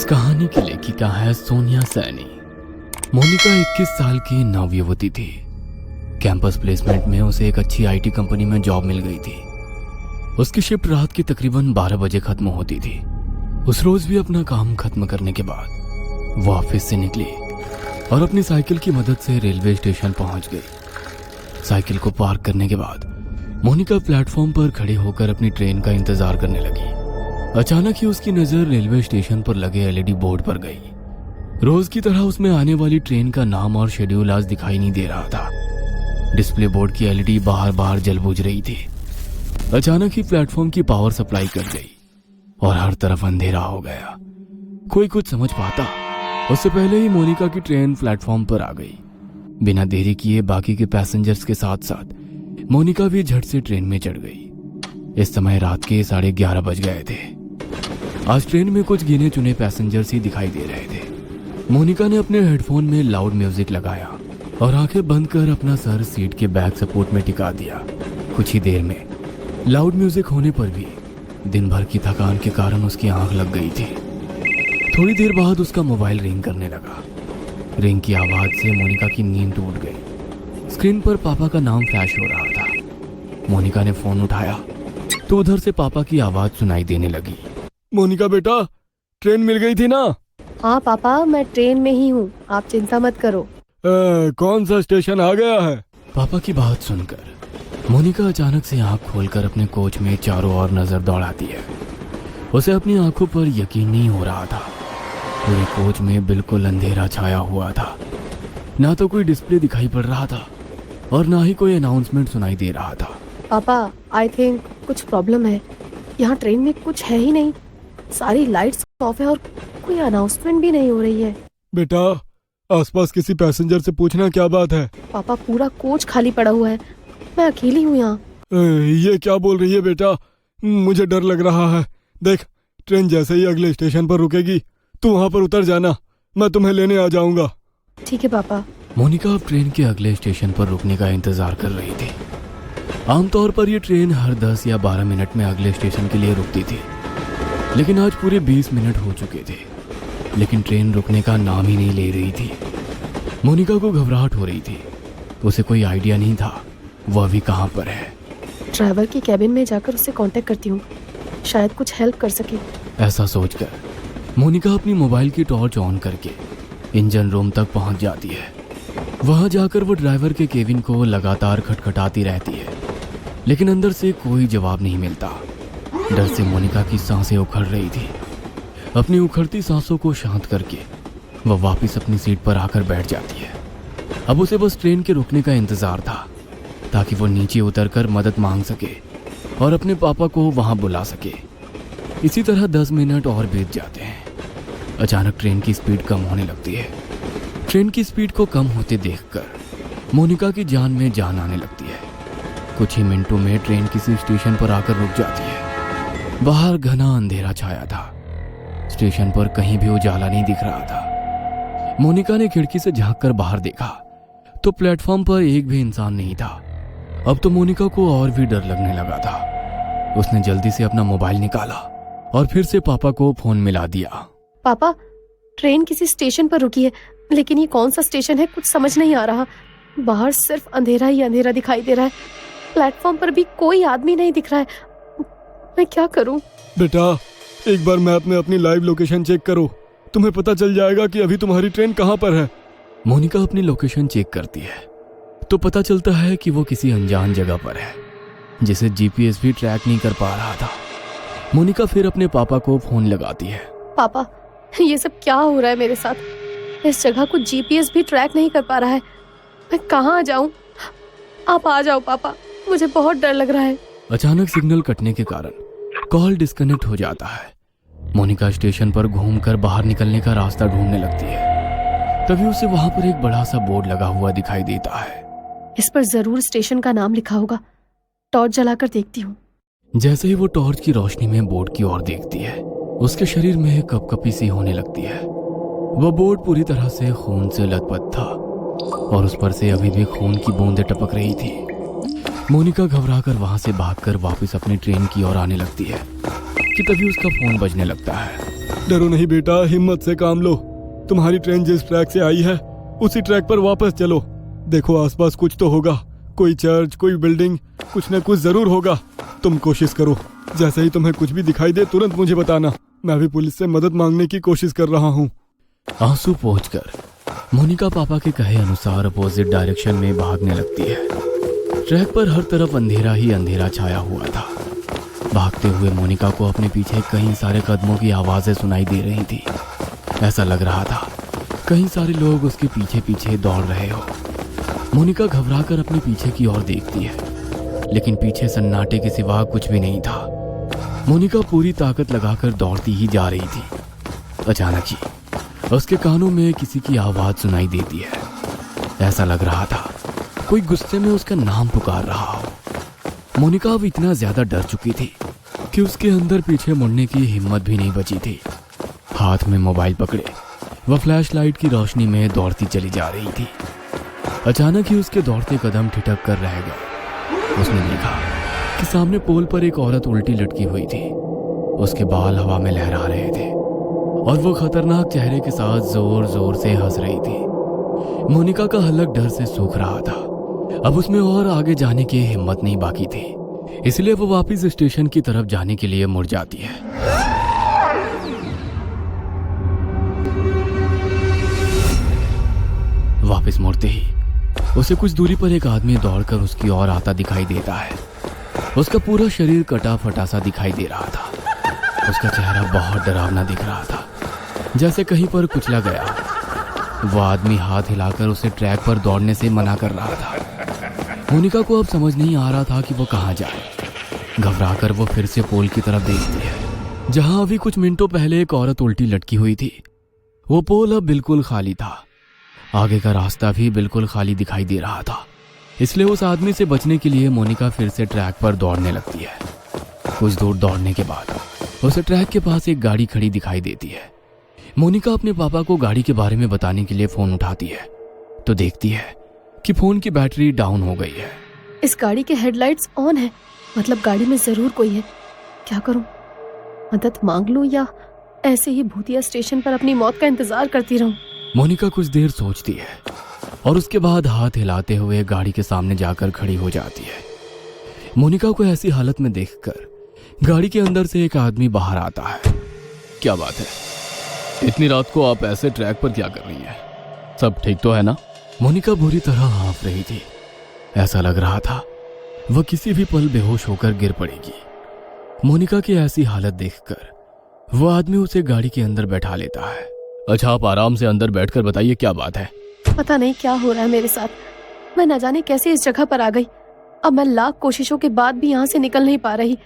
इस कहानी की लेखिका है सोनिया सैनी। मोनिका 21 साल की नवयुवती थी। कैंपस प्लेसमेंट में उसे एक अच्छी आईटी कंपनी में जॉब मिल गई थी। उसकी शिफ्ट रात की तकरीबन 12 बजे खत्म होती थी। उस रोज भी अपना काम खत्म करने के बाद वो ऑफिस से निकली और अपनी साइकिल की मदद से रेलवे स्टेशन पहुंच गई। साइकिल को पार्क करने के बाद मोनिका प्लेटफॉर्म पर खड़ी होकर अपनी ट्रेन का इंतजार करने लगी। अचानक ही उसकी नजर रेलवे स्टेशन पर लगे एलईडी बोर्ड पर गई। रोज की तरह उसमें आने वाली ट्रेन का नाम और शेड्यूल आज दिखाई नहीं दे रहा था। डिस्प्ले बोर्ड की एलईडी बाहर बाहर जल बुझ रही थी। अचानक ही प्लेटफॉर्म की पावर सप्लाई कट गई और हर तरफ अंधेरा हो गया। कोई कुछ समझ पाता उससे पहले ही मोनिका की ट्रेन प्लेटफॉर्म पर आ गई। बिना देरी किए बाकी के पैसेंजर्स के साथ साथ मोनिका भी झट से ट्रेन में चढ़ गई। इस समय रात के 11:30 बज गए थे। आज ट्रेन में कुछ गिने चुने पैसेंजर्स ही दिखाई दे रहे थे। मोनिका ने अपने हेडफोन में लाउड म्यूजिक लगाया और आंखें बंद कर अपना सर सीट के बैक सपोर्ट में टिका दिया। कुछ ही देर में लाउड म्यूजिक होने पर भी दिन भर की थकान के कारण उसकी आंख लग गई थी। थोड़ी देर बाद उसका मोबाइल रिंग करने लगा। रिंग की आवाज से मोनिका की नींद टूट गई। स्क्रीन पर पापा का नाम फ्लैश हो रहा था। मोनिका ने फोन उठाया तो उधर से पापा की आवाज सुनाई देने लगी। मोनिका बेटा, ट्रेन मिल गई थी ना? हाँ पापा, मैं ट्रेन में ही हूँ, आप चिंता मत करो। कौन सा स्टेशन आ गया है? पापा की बात सुनकर मोनिका अचानक से आंख खोलकर अपने कोच में चारों ओर नजर दौड़ाती है। उसे अपनी आंखों पर यकीन नहीं हो रहा था। पूरे कोच में बिल्कुल अंधेरा छाया हुआ था। ना तो कोई डिस्प्ले दिखाई पड़ रहा था और ना ही कोई अनाउंसमेंट सुनाई दे रहा था। पापा, आई थिंक कुछ प्रॉब्लम है। यहाँ ट्रेन में कुछ है ही नहीं। सारी लाइट्स ऑफ है और कोई अनाउंसमेंट भी नहीं हो रही है। बेटा, आसपास किसी पैसेंजर से पूछना क्या बात है। पापा, पूरा कोच खाली पड़ा हुआ है। मैं अकेली हूँ यहाँ। ये क्या बोल रही है बेटा? मुझे डर लग रहा है। देख, ट्रेन जैसे ही अगले स्टेशन पर रुकेगी तू वहाँ पर उतर जाना, मैं तुम्हें लेने आ जाऊंगा। ठीक है पापा। मोनिका अब ट्रेन के अगले स्टेशन पर रुकने का इंतजार कर रही थी। आमतौर पर यह ट्रेन हर 10 या 12 मिनट में अगले स्टेशन के लिए रुकती थी, लेकिन आज पूरे 20 मिनट हो चुके थे, लेकिन ट्रेन रुकने का नाम ही नहीं ले रही थी। मोनिका को घबराहट हो रही थी। उसे कोई आइडिया नहीं था वह अभी कहाँ पर है। ड्राइवर की कैबिन में जाकर उससे कांटेक्ट करती हूँ, शायद कुछ हेल्प कर सके। ऐसा सोचकर मोनिका अपनी मोबाइल की टॉर्च ऑन करके इंजन रूम तक पहुंच जाती है। वहां जाकर वो ड्राइवर के केबिन को लगातार खटखटाती रहती है, लेकिन अंदर से कोई जवाब नहीं मिलता। डर से मोनिका की सांसें उखड़ रही थी। अपनी उखड़ती सांसों को शांत करके वह वापस अपनी सीट पर आकर बैठ जाती है। अब उसे बस ट्रेन के रुकने का इंतजार था ताकि वो नीचे उतरकर मदद मांग सके और अपने पापा को वहां बुला सके। इसी तरह 10 मिनट और बीत जाते हैं। अचानक ट्रेन की स्पीड कम होने लगती है। ट्रेन की स्पीड को कम होते देखकर मोनिका की जान में जान आने लगती है। कुछ ही मिनटों में ट्रेन किसी स्टेशन पर आकर रुक जाती है। बाहर घना अंधेरा छाया था। स्टेशन पर कहीं भी उजाला नहीं दिख रहा था। मोनिका ने खिड़की से झांककर बाहर देखा तो प्लेटफॉर्म पर एक भी इंसान नहीं था। अब तो मोनिका को और भी डर लगने लगा था। उसने जल्दी से अपना मोबाइल निकाला और फिर से पापा को फोन मिला दिया। पापा, ट्रेन किसी स्टेशन पर रुकी है, लेकिन ये कौन सा स्टेशन है कुछ समझ नहीं आ रहा। बाहर सिर्फ अंधेरा ही अंधेरा दिखाई दे रहा है। प्लेटफॉर्म पर भी कोई आदमी नहीं दिख रहा है। मैं क्या करूं? बेटा, एक बार मैप में अपनी लाइव लोकेशन चेक करो, तुम्हें पता चल जाएगा कि अभी तुम्हारी ट्रेन कहां पर है। मोनिका अपनी लोकेशन चेक करती है तो पता चलता है कि वो किसी अनजान जगह पर है जिसे जीपीएस भी ट्रैक नहीं कर पा रहा था। मोनिका फिर अपने पापा को फोन लगाती है। पापा, ये सब क्या हो रहा है मेरे साथ? इस जगह को जीपीएस भी ट्रैक नहीं कर पा रहा है। मैं कहाँ जाऊं? आप आ जाओ पापा, मुझे बहुत डर लग रहा है। अचानक सिग्नल कटने के कारण कॉल डिस्कनेक्ट हो जाता है। मोनिका स्टेशन पर घूमकर बाहर निकलने का रास्ता ढूंढने लगती है। तभी उसे वहां पर एक बड़ा सा बोर्ड लगा हुआ दिखाई देता है। इस पर जरूर स्टेशन का नाम लिखा होगा। टॉर्च जलाकर देखती हूँ। जैसे ही वो टॉर्च की रोशनी में बोर्ड की ओर देखती है, उसके शरीर में कपकपी सी होने लगती है। वह बोर्ड पूरी तरह से खून से लथपथ था और उस पर से अभी भी खून की बूंदें टपक रही थी। मोनिका घबराकर वहां से भागकर वापस अपनी ट्रेन की ओर आने लगती है कि तभी उसका फोन बजने लगता है। डरो नहीं बेटा, हिम्मत से काम लो। तुम्हारी ट्रेन जिस ट्रैक से आई है उसी ट्रैक पर वापस चलो। देखो आसपास कुछ तो होगा, कोई चर्च, कोई बिल्डिंग, कुछ न कुछ जरूर होगा। तुम कोशिश करो, जैसे ही तुम्हें कुछ भी दिखाई दे तुरंत मुझे बताना। मैं भी पुलिस से मदद मांगने की कोशिश कर रहा हूँ। आंसू पोंछकर मोनिका पापा के कहे अनुसार अपोजिट डायरेक्शन में भागने लगती है। ट्रैक पर हर तरफ अंधेरा ही अंधेरा छाया हुआ था। भागते हुए मोनिका को अपने पीछे कई सारे कदमों की आवाजें सुनाई दे रही थी। ऐसा लग रहा था कई सारे लोग उसके पीछे पीछे दौड़ रहे हो। मोनिका घबराकर अपने पीछे की ओर देखती है, लेकिन पीछे सन्नाटे के सिवा कुछ भी नहीं था। मोनिका पूरी ताकत लगाकर दौड़ती ही जा रही थी। अचानक ही उसके कानों में किसी की आवाज सुनाई देती है। ऐसा लग रहा था कोई गुस्से में उसका नाम पुकार रहा हो। मोनिका अब इतना ज्यादा डर चुकी थी कि उसके अंदर पीछे मुड़ने की हिम्मत भी नहीं बची थी। हाथ में मोबाइल पकड़े वह फ्लैश लाइट की रोशनी में दौड़ती चली जा रही थी। अचानक ही उसके दौड़ते कदम ठिठक कर रह गए। उसने देखा कि सामने पोल पर एक औरत उल्टी लटकी हुई थी। उसके बाल हवा में लहरा रहे थे और वो खतरनाक चेहरे के साथ जोर जोर से हंस रही थी। मोनिका का हलक डर से सूख रहा था। अब उसमें और आगे जाने की हिम्मत नहीं बाकी थी, इसलिए वो वापस स्टेशन की तरफ जाने के लिए मुड़ जाती है। वापस मुड़ते ही उसे कुछ दूरी पर एक आदमी दौड़कर उसकी ओर आता दिखाई देता है। उसका पूरा शरीर कटा फटा सा दिखाई दे रहा था। उसका चेहरा बहुत डरावना दिख रहा था, जैसे कहीं पर कुचला गया। वो आदमी हाथ हिलाकर उसे ट्रैक पर दौड़ने से मना कर रहा था। मोनिका को अब समझ नहीं आ रहा था कि वो कहाँ जाए। घबराकर वो फिर से पोल की तरफ देखती है, जहां अभी कुछ मिनटों पहले एक औरत उल्टी लटकी हुई थी। वो पोल अब बिल्कुल खाली था। आगे का रास्ता भी बिल्कुल खाली दिखाई दे रहा था, इसलिए उस आदमी से बचने के लिए मोनिका फिर से ट्रैक पर दौड़ने लगती है। कुछ दूर दौड़ने के बाद उसे ट्रैक के पास एक गाड़ी खड़ी दिखाई देती है। मोनिका अपने पापा को गाड़ी के बारे में बताने के लिए फोन उठाती है तो देखती है कि फोन की बैटरी डाउन हो गई है। इस गाड़ी के हेडलाइट्स ऑन है, मतलब गाड़ी में जरूर कोई है। क्या करूं? मदद मांग लूं या ऐसे ही भूतिया स्टेशन पर अपनी मौत का इंतजार करती रहूं? मोनिका कुछ देर सोचती है और उसके बाद हाथ हिलाते हुए गाड़ी के सामने जाकर खड़ी हो जाती है। मोनिका को ऐसी हालत में देखकर गाड़ी के अंदर से एक आदमी बाहर आता है। क्या बात है, इतनी रात को आप ऐसे ट्रैक पर क्या कर रही हैं? सब ठीक तो है ना? मोनिका बुरी तरह हाँफ रही थी। ऐसा लग रहा था वह किसी भी पल बेहोश होकर गिर पड़ेगी। मोनिका की ऐसी हालत देखकर वो आदमी उसे गाड़ी के अंदर बैठा लेता है। अच्छा, आप आराम से अंदर बैठकर बताइए क्या बात है। पता नहीं क्या हो रहा है मेरे साथ। मैं न जाने कैसे इस जगह पर आ गई। अब मैं लाख कोशिशों के बाद भी यहाँ से निकल नहीं पा रही।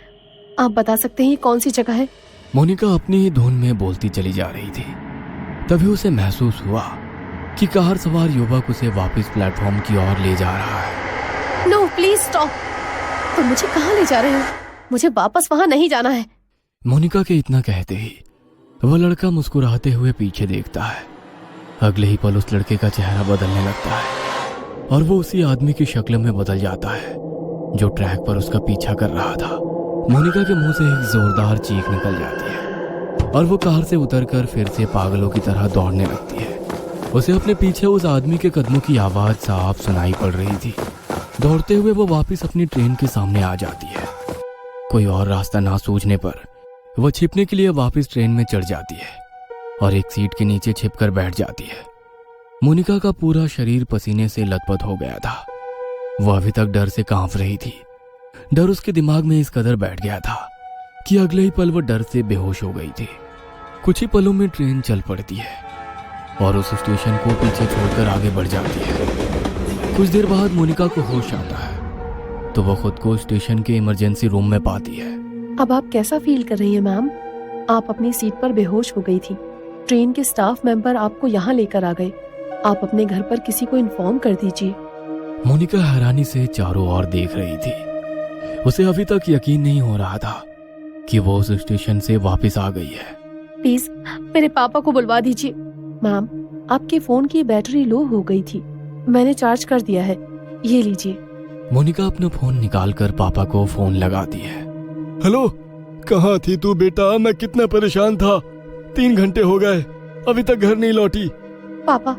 आप बता सकते हैं ये कौन सी जगह है? मोनिका अपनी ही धुन में बोलती चली जा रही थी। तभी उसे महसूस हुआ कि कार सवार युवक उसे वापस प्लेटफॉर्म की ओर ले जा रहा है। No please stop. तुम मुझे कहाँ ले जा रहे हो? मुझे वापस वहां नहीं जाना है। मोनिका के इतना कहते ही वह लड़का मुस्कुराते हुए पीछे देखता है। अगले ही पल उस लड़के का चेहरा बदलने लगता है और वो उसी आदमी की शक्ल में बदल जाता है जो ट्रैक पर उसका पीछा कर रहा था। मोनिका के मुंह से एक जोरदार चीख निकल जाती है और वो कार से उतरकर फिर से पागलों की तरह दौड़ने लगती है। उसे अपने पीछे उस आदमी के कदमों की आवाज साफ सुनाई पड़ रही थी। दौड़ते हुए वो वापस अपनी ट्रेन के सामने आ जाती है। कोई और रास्ता ना सूझने पर वो छिपने के लिए वापस ट्रेन में चढ़ जाती है और एक सीट के नीचे छिपकर बैठ जाती है। मोनिका का पूरा शरीर पसीने से लथपथ हो गया था। वो अभी तक डर से कांप रही थी। डर उसके दिमाग में इस कदर बैठ गया था कि अगले ही पल वो डर से बेहोश हो गई थी। कुछ ही पलों में ट्रेन चल पड़ती है और उस स्टेशन को पीछे छोड़कर आगे बढ़ जाती है। कुछ देर बाद मोनिका को होश आता है तो वो खुद को स्टेशन के इमरजेंसी रूम में पाती है। अब आप कैसा फील कर रही हैं मैम? आप अपनी सीट पर बेहोश हो गई थी। ट्रेन के स्टाफ मेंबर आपको यहाँ लेकर आ गए। आप अपने घर पर किसी को इन्फॉर्म कर दीजिए। मोनिका हैरानी से चारों ओर देख रही थी। उसे अभी तक यकीन नहीं हो रहा था कि वो उस स्टेशन से वापस आ गई है। प्लीज मेरे पापा को बुलवा दीजिए। मैम, आपके फोन की बैटरी लो हो गई थी। मैंने चार्ज कर दिया है, ये लीजिए। मोनिका अपना फोन निकालकर पापा को फोन लगाती है। हेलो, कहाँ थी तू बेटा? मैं कितना परेशान था। 3 घंटे हो गए, अभी तक घर नहीं लौटी। पापा,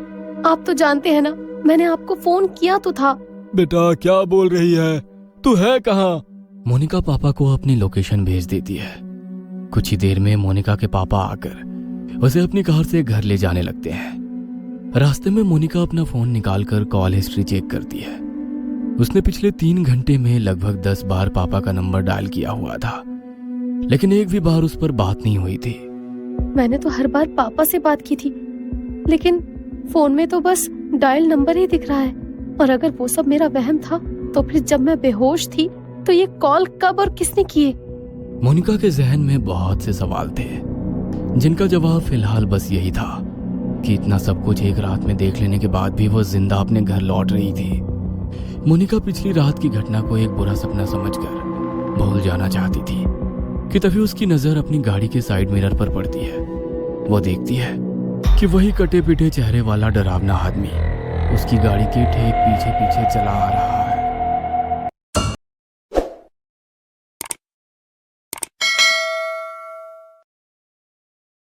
आप तो जानते हैं ना, मैंने आपको फोन किया तो था। बेटा क्या बोल रही है, तू है कहाँ? मोनिका पापा को अपनी लोकेशन भेज देती है। कुछ ही देर में मोनिका के पापा आकर उसे अपनी कार से घर ले जाने लगते हैं। रास्ते में मोनिका अपना फोन निकालकर कॉल हिस्ट्री चेक करती है। उसने पिछले 3 घंटे में लगभग 10 बार पापा का नंबर डायल किया हुआ था, लेकिन एक भी बार उस पर बात नहीं हुई थी। मैंने तो हर बार पापा से बात की थी, लेकिन फोन में तो बस डायल नंबर ही दिख रहा है। और अगर वो सब मेरा वहम था, तो फिर जब मैं बेहोश थी तो ये कॉल कब और किसने किए? मोनिका के जहन में बहुत से सवाल थे, जिनका जवाब फिलहाल बस यही था कि इतना सब कुछ एक रात में देख लेने के बाद भी वो जिंदा अपने घर लौट रही थी। मोनिका पिछली रात की घटना को एक बुरा सपना समझकर भूल जाना चाहती थी कि तभी उसकी नजर अपनी गाड़ी के साइड मिरर पर पड़ती है। वो देखती है कि वही कटे पिटे चेहरे वाला डरावना आदमी उसकी गाड़ी के ठीक पीछे पीछे चला आ रहा है।